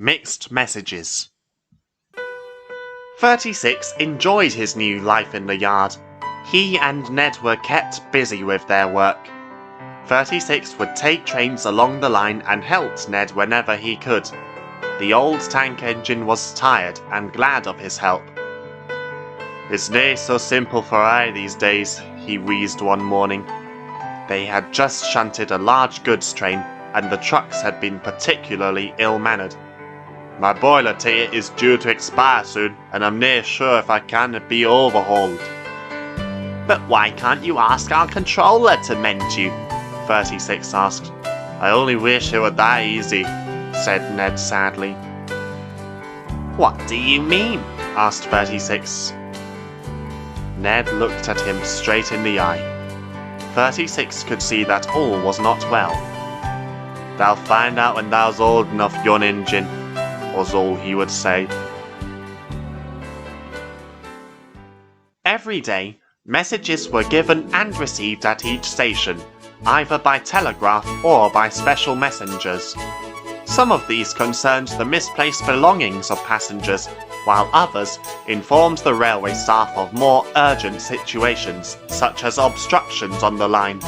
Mixed messages. 36 enjoyed his new life in the yard. He and Ned were kept busy with their work. 36 would take trains along the line and helped Ned whenever he could. The old tank engine was tired and glad of his help. "It's nae so simple for I these days," he wheezed one morning. They had just shunted a large goods train, and the trucks had been particularly ill-mannered. "My boiler ticket is due to expire soon, and I'm nae sure if I can be overhauled." "But why can't you ask our controller to mend you?" 36 asked. "I only wish it were that easy," said Ned sadly. "What do you mean?" asked 36. Ned looked at him straight in the eye. 36 could see that all was not well. "Thou'll find out when thou's old enough, yon engine," was all he would say. Every day, messages were given and received at each station, either by telegraph or by special messengers. Some of these concerned the misplaced belongings of passengers, while others informed the railway staff of more urgent situations, such as obstructions on the line.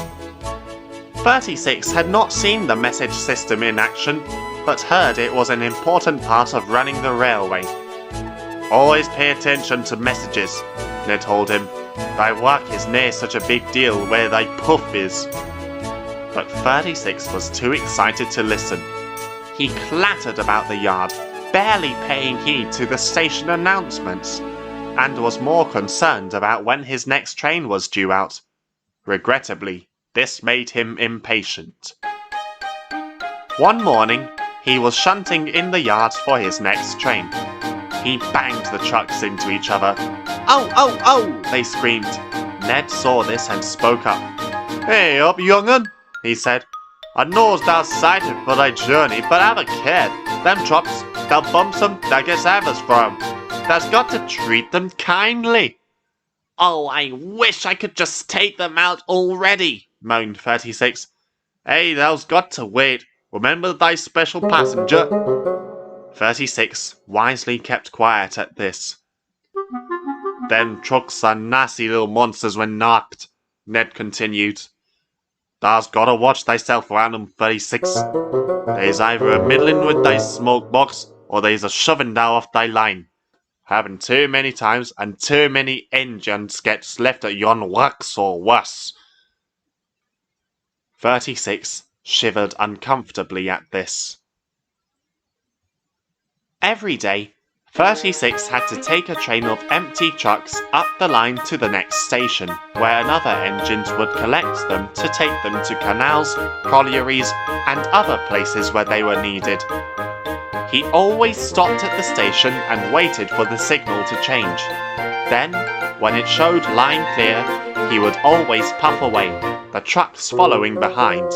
36 had not seen the message system in action, but heard it was an important part of running the railway. "Always pay attention to messages," Ned told him. "Thy work is nae such a big deal where thy puff is." But 36 was too excited to listen. He clattered about the yard, barely paying heed to the station announcements, and was more concerned about when his next train was due out. Regrettably, this made him impatient. One morning, he was shunting in the yard for his next train. He banged the trucks into each other. "Oh, oh, oh!" they screamed. Ned saw this and spoke up. "Hey up, young'un," he said. "I knows thou's sighted for thy journey, but have a care. Them trucks, they'll bump some that gets havers for 'em. Thou's got to treat them kindly." "Oh, I wish I could just take them out already," moaned 36. "Hey, thou's got to wait. Remember thy special passenger." 36 wisely kept quiet at this. "Them trucks are nasty little monsters when knocked," Ned continued. "Thou's gotta watch thyself round 'em, 36. They's either a middlin' with thy smoke box, or they's a shovin' thou off thy line. Happen too many times, and too many engines gets left at yon works or worse." 36 shivered uncomfortably at this. Every day, 36 had to take a train of empty trucks up the line to the next station, where another engines would collect them to take them to canals, collieries, and other places where they were needed. He always stopped at the station and waited for the signal to change. Then, when it showed line clear, he would always puff away, the trucks following behind.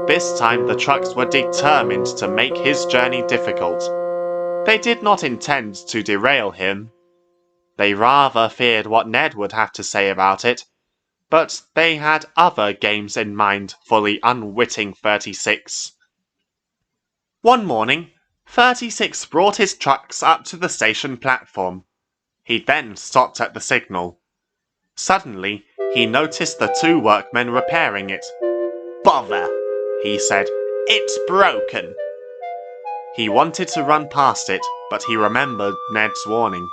This time the trucks were determined to make his journey difficult. They did not intend to derail him. They rather feared what Ned would have to say about it, but they had other games in mind for the unwitting 36. One morning, 36 brought his trucks up to the station platform. He then stopped at the signal. Suddenly, he noticed the two workmen repairing it. "Bother," he said. "It's broken." He wanted to run past it, but he remembered Ned's warning.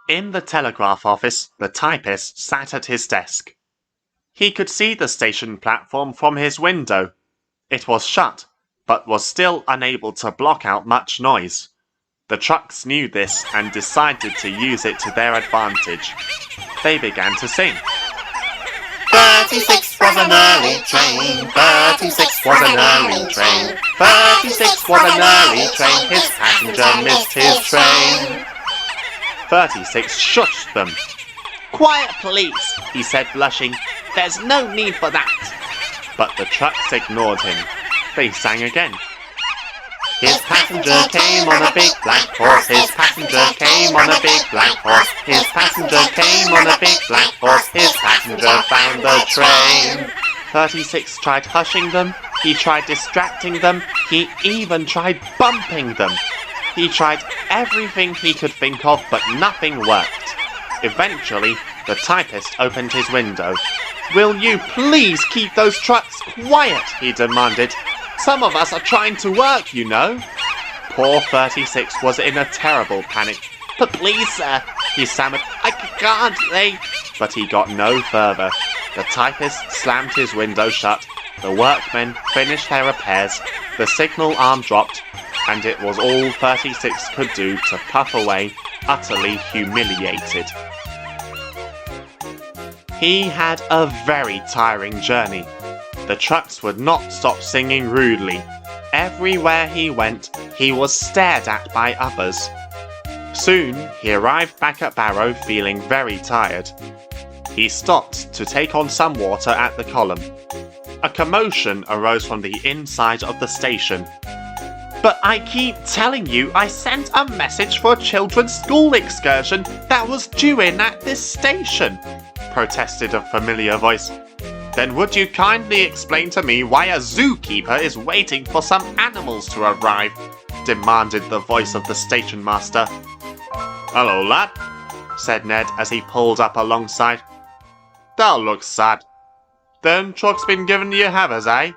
In the telegraph office, the typist sat at his desk. He could see the station platform from his window. It was shut, but was still unable to block out much noise. The trucks knew this and decided to use it to their advantage. They began to sing. 36 was an early train, 36 was an early train, 36 was an early train, his passenger missed his train. 36 shushed them. "Quiet, please," he said, blushing. "There's no need for that." But the trucks ignored him. They sang again. His passenger came on a big black horse, his passenger came on a big black horse, his passenger came on a big black horse, his passenger found the train. 36 tried hushing them, He tried distracting them. He even tried bumping them. He tried everything he could think of, but nothing worked. Eventually, the typist opened his window. "Will you please keep those trucks quiet?" he demanded. "Some of us are trying to work, you know." Poor 36 was in a terrible panic. "But please, sir," he stammered, "I can't, they—" But he got no further. The typist slammed his window shut. The workmen finished their repairs. The signal arm dropped, and it was all 36 could do to puff away, utterly humiliated. He had a very tiring journey. The trucks would not stop singing rudely. Everywhere he went, he was stared at by others. Soon, he arrived back at Barrow feeling very tired. He stopped to take on some water at the column. A commotion arose from the inside of the station. "But I keep telling you I sent a message for a children's school excursion that was due in at this station," protested a familiar voice. "Then would you kindly explain to me why a zookeeper is waiting for some animals to arrive?" demanded the voice of the station master. "Hello, lad," said Ned as he pulled up alongside. "Thou looks sad. Them trucks been given to you havers, eh?"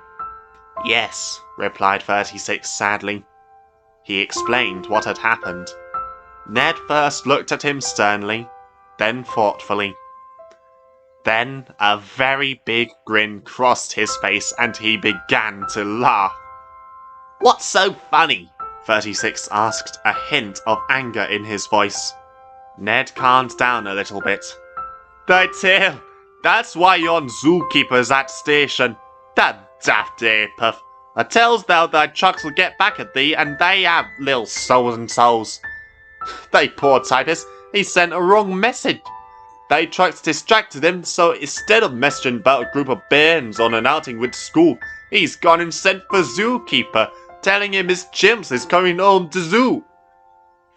"Yes," replied 36 sadly. He explained what had happened. Ned first looked at him sternly, then thoughtfully. Then a very big grin crossed his face and he began to laugh. "What's so funny?" 36 asked, a hint of anger in his voice. Ned calmed down a little bit. "Thy tail! That's why yon zookeeper's at station. That daft puff. I tells thou thy trucks will get back at thee, and they have little souls and souls. They poor typist, he sent a wrong message. They trucks distracted him, so instead of messaging about a group of bairns on an outing with school, he's gone and sent for zookeeper, telling him his chimps is coming home to zoo."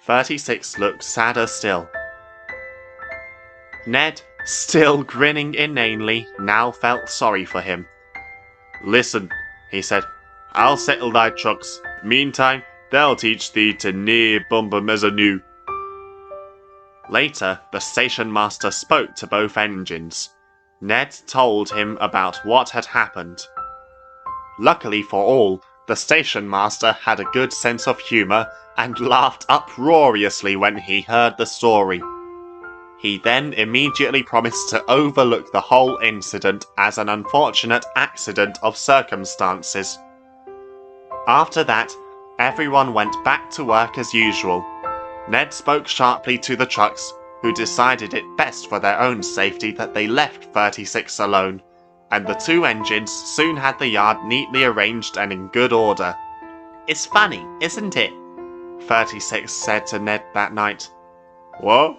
36 looked sadder still. Ned, still grinning inanely, now felt sorry for him. "Listen," he said, "I'll settle thy trucks. Meantime, they'll teach thee to near bump 'em as anew." Later, the station master spoke to both engines. Ned told him about what had happened. Luckily for all, the station master had a good sense of humour and laughed uproariously when he heard the story. He then immediately promised to overlook the whole incident as an unfortunate accident of circumstances. After that, everyone went back to work as usual. Ned spoke sharply to the trucks, who decided it best for their own safety that they left 36 alone, and the two engines soon had the yard neatly arranged and in good order. "It's funny, isn't it?" 36 said to Ned that night. "What?"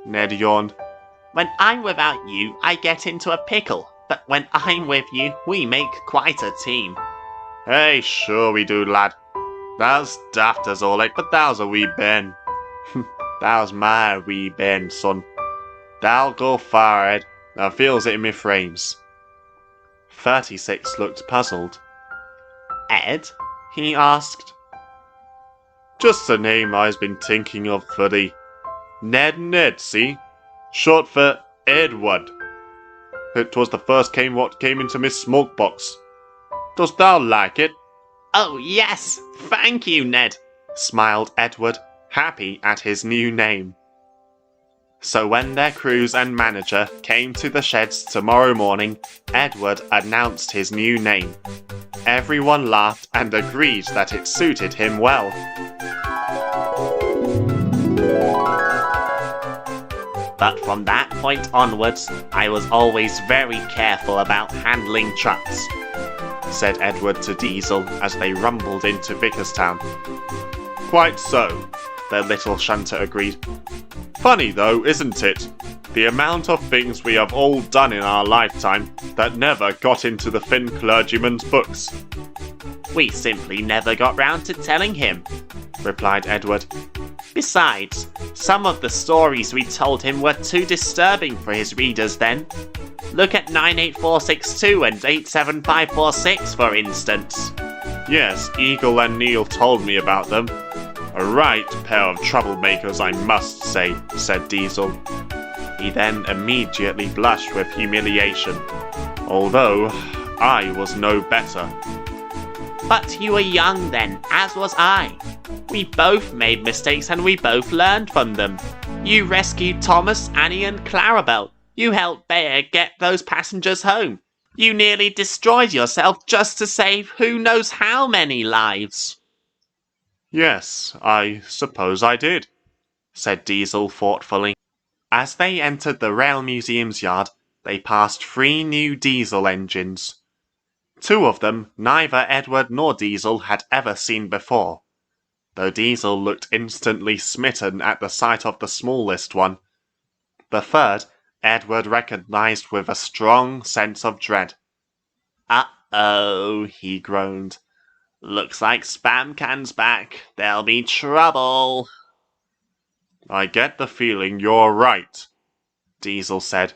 Ned yawned. "When I'm without you, I get into a pickle, but when I'm with you, we make quite a team." "Hey, sure we do, lad. Thou's daft as all but thou's a wee Ben. Thou's my wee Ben, son. Thou'll go far, Ed. I feels it in me frames." 36 looked puzzled. "Ed?" he asked. "Just a name I's been thinking of for thee. Ned, see? Short for Edward. It was the first what came into me smoke box. Dost thou like it?" "Oh yes, thank you, Ned," smiled Edward, happy at his new name. So when their crews and manager came to the sheds tomorrow morning, Edward announced his new name. Everyone laughed and agreed that it suited him well. "But from that point onwards, I was always very careful about handling trucks," said Edward to Diesel as they rumbled into Vickerstown. "Quite so," the little shunter agreed. "Funny though, isn't it? The amount of things we have all done in our lifetime that never got into the Thin Clergyman's books." "We simply never got round to telling him," replied Edward. "Besides, some of the stories we told him were too disturbing for his readers then." Look at 98462 and 87546, for instance. Yes, Eagle and Neil told me about them. A right pair of troublemakers, I must say, said Diesel. He then immediately blushed with humiliation, although I was no better. But you were young then, as was I. We both made mistakes and we both learned from them. You rescued Thomas, Annie and Clarabelle. You helped Bear get those passengers home. You nearly destroyed yourself just to save who knows how many lives. Yes, I suppose I did, said Diesel thoughtfully. As they entered the Rail Museum's yard, they passed 3 new diesel engines. 2 of them neither Edward nor Diesel had ever seen before, though Diesel looked instantly smitten at the sight of the smallest one. The third Edward recognized with a strong sense of dread. Uh-oh, he groaned. Looks like Spamcan's back. There'll be trouble. I get the feeling you're right, Diesel said.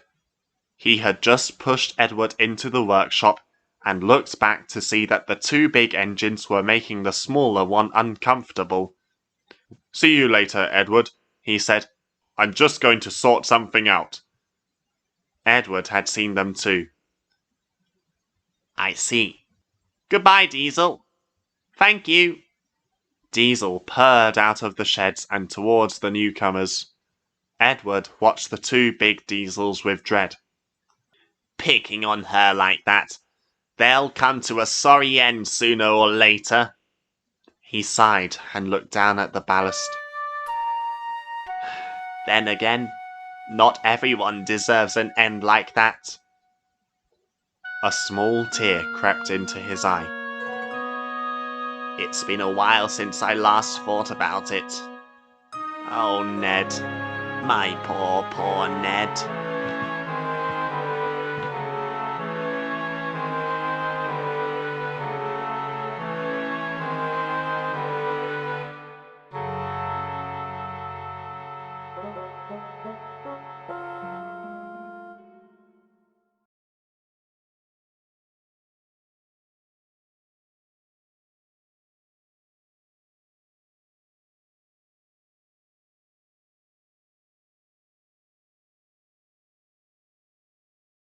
He had just pushed Edward into the workshop and looked back to see that the 2 big engines were making the smaller one uncomfortable. See you later, Edward, he said. I'm just going to sort something out. Edward had seen them too. I see. Goodbye, Diesel. Thank you. Diesel purred out of the sheds and towards the newcomers. Edward watched the 2 big diesels with dread. Picking on her like that. They'll come to a sorry end sooner or later. He sighed and looked down at the ballast. Then again, not everyone deserves an end like that. A small tear crept into his eye. It's been a while since I last thought about it. Oh, Ned. My poor, poor Ned.